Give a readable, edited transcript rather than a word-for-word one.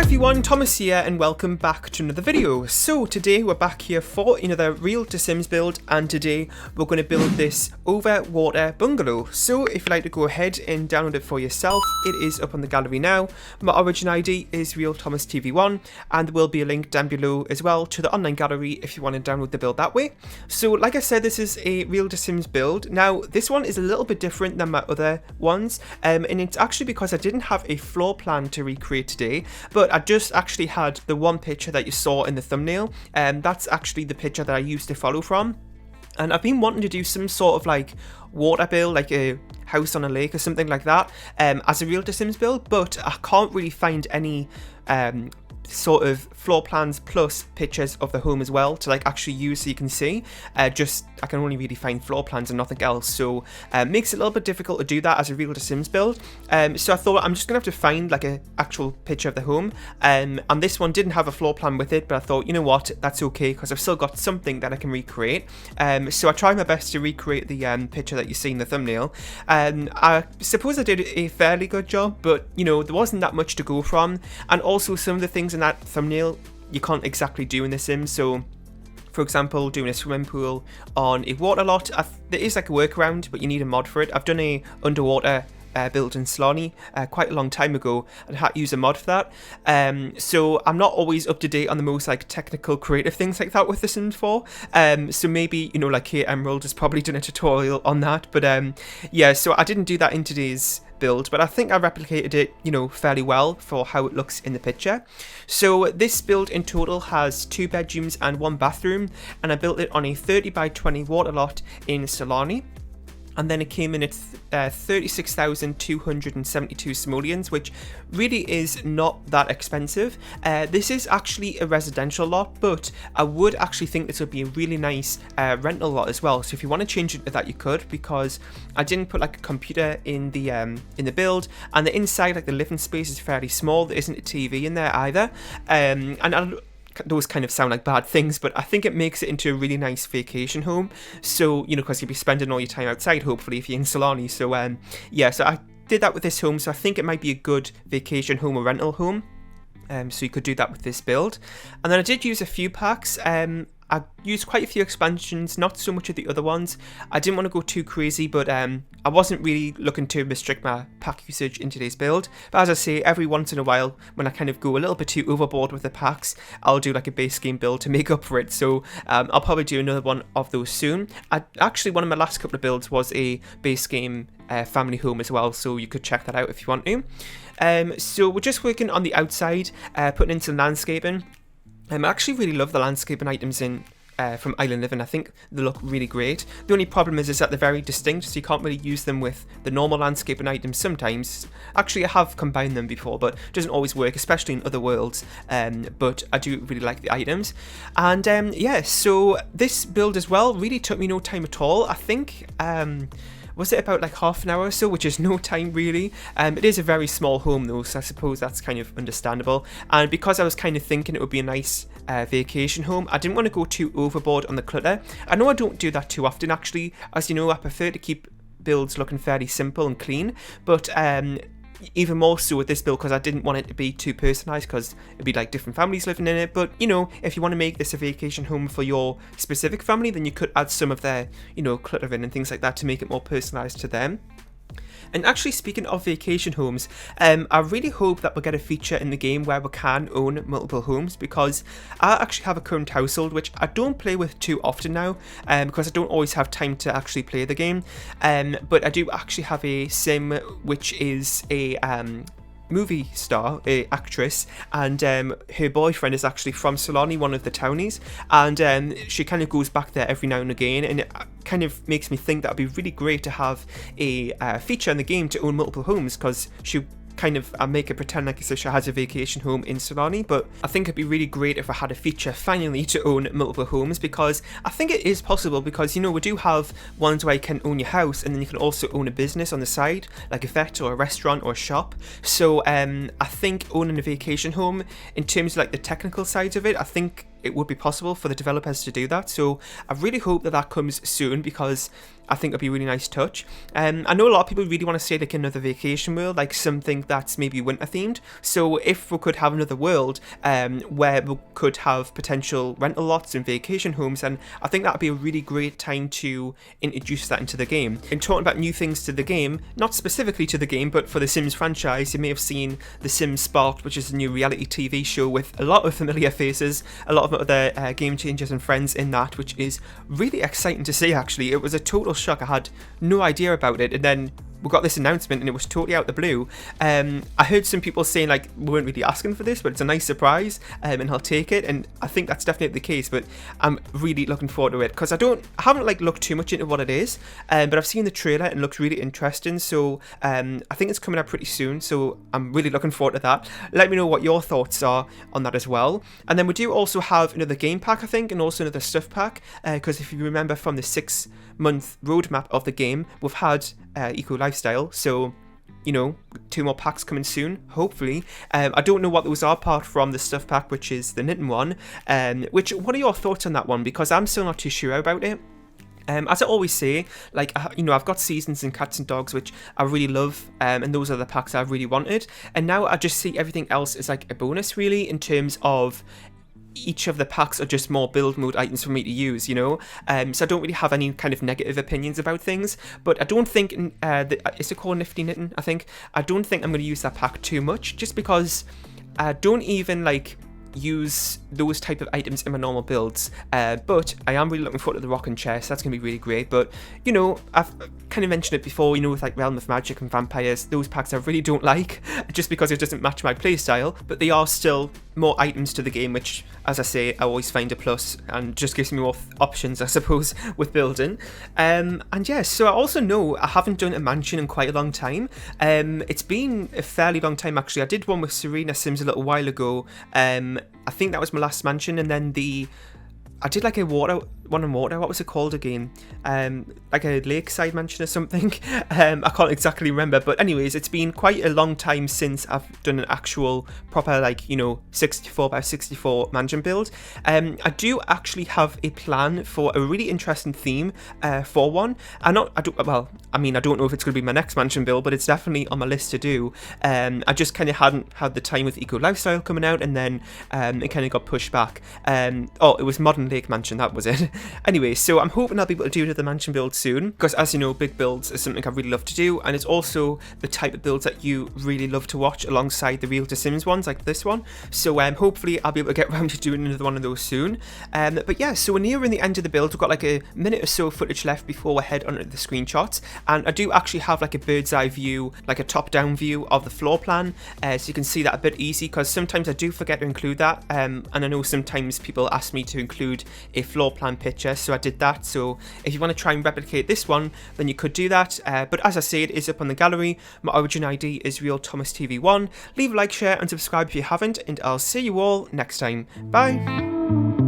everyone, Thomas here and welcome back to another video. So today we're back here for another Real to Sims build, and today we're going to build this overwater bungalow. So if you'd like to go ahead and download it for yourself, it is up on the gallery now. My origin ID is RealThomasTV1 and there will be a link down below as well to the online gallery if you want to download the build that way. So like I said, this is a Real to Sims build. Now this one is a little bit different than my other ones, and it's actually because I didn't have a floor plan to recreate today, but I just actually had the one picture that you saw in the thumbnail, and that's actually the picture that I used to follow from. And I've been wanting to do some sort of like water build, like a house on a lake or something like that, as a Real to Sims build, but I can't really find any sort of floor plans plus pictures of the home as well to like actually use so you can see. I can only really find floor plans and nothing else, so makes it a little bit difficult to do that as a Real to Sims build. So I thought I'm just gonna have to find like a actual picture of the home, and this one didn't have a floor plan with it, but I thought, you know what, that's okay because I've still got something that I can recreate. So I tried my best to recreate the picture that you see in the thumbnail. I suppose I did a fairly good job, but you know, there wasn't that much to go from, and also some of the things in that thumbnail you can't exactly do in The Sims. So for example, doing a swimming pool on a water lot, there is like a workaround, but you need a mod for it. I've done a underwater build in Sony quite a long time ago and had to use a mod for that. So I'm not always up to date on the most like technical creative things like that with The Sims 4. So maybe, you know, like here Emerald has probably done a tutorial on that, but yeah, so I didn't do that in today's build, but I think I replicated it, you know, fairly well for how it looks in the picture. So this build in total has 2 bedrooms and 1 bathroom, and I built it on a 30 by 20 water lot in Solani. And then it came in at 36,272 simoleons, which really is not that expensive. This is actually a residential lot, but I would actually think this would be a really nice rental lot as well. So if you want to change it to that, you could, because I didn't put like a computer in the build, and the inside, like the living space, is fairly small. There isn't a TV in there either, and those kind of sound like bad things, but I think it makes it into a really nice vacation home. So, you know, because you'll be spending all your time outside, hopefully, if you're in Solani. So, yeah, so I did that with this home. So I think it might be a good vacation home or rental home. So you could do that with this build. And then I did use a few packs. I used quite a few expansions, not so much of the other ones. I didn't want to go too crazy, but I wasn't really looking to restrict my pack usage in today's build. But as I say, every once in a while, when I kind of go a little bit too overboard with the packs, I'll do like a base game build to make up for it. So I'll probably do another one of those soon. Actually, one of my last couple of builds was a base game family home as well, so you could check that out if you want to. So we're just working on the outside, putting in some landscaping. I actually really love the landscaping items in from Island Living. I think they look really great. The only problem is that they're very distinct, so you can't really use them with the normal landscaping items sometimes. Actually, I have combined them before, but it doesn't always work, especially in other worlds. But I do really like the items. And yeah, so this build as well really took me no time at all. I think was it about like half an hour or so, which is no time really. It is a very small home though, so I suppose that's kind of understandable. And because I was kind of thinking it would be a nice vacation home, I didn't want to go too overboard on the clutter. I know I don't do that too often actually. As you know, I prefer to keep builds looking fairly simple and clean, but even more so with this build because I didn't want it to be too personalised, because it'd be like different families living in it. But you know, if you want to make this a vacation home for your specific family, then you could add some of their, you know, clutter in and things like that to make it more personalised to them. And actually, speaking of vacation homes, I really hope that we'll get a feature in the game where we can own multiple homes, because I actually have a current household which I don't play with too often now, because I don't always have time to actually play the game. But I do actually have a sim which is a movie star, a actress, and her boyfriend is actually from Solani, one of the townies, and she kind of goes back there every now and again, and it kind of makes me think that would be really great to have a feature in the game to own multiple homes, because she kind of make it pretend like she has a vacation home in Solani. But I think it'd be really great if I had a feature finally to own multiple homes, because I think it is possible, because you know, we do have ones where you can own your house and then you can also own a business on the side, like a vet or a restaurant or a shop. So I think owning a vacation home, in terms of like the technical sides of it, I think it would be possible for the developers to do that. So I really hope that that comes soon, because I think it'd be a really nice touch. I know a lot of people really want to say like another vacation world, like something that's maybe winter themed. So if we could have another world where we could have potential rental lots and vacation homes, and I think that would be a really great time to introduce that into the game. In talking about new things to the game, not specifically to the game, but for the Sims franchise, you may have seen The Sims Sparked, which is a new reality TV show with a lot of familiar faces, a lot of other game changers and friends in that, which is really exciting to see. Actually, it was a total shock. I had no idea about it, and then we got this announcement and it was totally out the blue. I heard some people saying like we weren't really asking for this, but it's a nice surprise, and I'll take it, and I think that's definitely the case. But I'm really looking forward to it, because I haven't like looked too much into what it is, but I've seen the trailer and it looks really interesting. So I think it's coming out pretty soon, so I'm really looking forward to that. Let me know what your thoughts are on that as well. And then we do also have another game pack, I think, and also another stuff pack, because if you remember from the 6-month roadmap of the game, we've had Eco Lifestyle, so you know, 2 more packs coming soon, hopefully. I don't know what those are apart from the stuff pack, which is the knitting one. What are your thoughts on that one? Because I'm still not too sure about it. As I always say, like, you know, I've got Seasons and Cats and Dogs, which I really love, and those are the packs I really wanted. And now I just see everything else as like a bonus, really, in terms of each of the packs are just more build mode items for me to use, you know. So I don't really have any kind of negative opinions about things, but I don't think is it called Nifty Knitting? I think I don't think I'm going to use that pack too much, just because I don't even like use those type of items in my normal builds, but I am really looking forward to the rocking chair, so that's going to be really great. But you know, I've kind of mentioned it before, you know, with like Realm of Magic and Vampires, those packs I really don't like, just because it doesn't match my playstyle, but they are still more items to the game, which, as I say, I always find a plus, and just gives me more options, I suppose, with building. And yeah, so I also know I haven't done a mansion in quite a long time. It's been a fairly long time, actually. I did one with Serena Sims a little while ago. I think that was my last mansion, and then I did like a one on water. What was it called again? Like a lakeside mansion or something. I can't exactly remember. But anyways, it's been quite a long time since I've done an actual proper, like, you know, 64x64 mansion build. I do actually have a plan for a really interesting theme for one. I don't know if it's going to be my next mansion build, but it's definitely on my list to do. I just kind of hadn't had the time with Eco Lifestyle coming out, and then it kind of got pushed back. It was Modern Lake Mansion, that was it. Anyway, so I'm hoping I'll be able to do another mansion build soon, because as you know, big builds is something I really love to do, and it's also the type of builds that you really love to watch alongside the Real to Sims ones like this one. So hopefully I'll be able to get around to doing another one of those soon. But yeah, so we're nearing the end of the build. We've got like a minute or so footage left before we head onto the screenshots, and I do actually have like a bird's eye view, like a top-down view of the floor plan, so you can see that a bit easy, because sometimes I do forget to include that, and I know sometimes people ask me to include a floor plan picture, so I did that. So if you want to try and replicate this one, then you could do that, but as I say, it is up on the gallery. My origin ID is RealThomasTV1. Leave a like, share and subscribe if you haven't, and I'll see you all next time. Bye.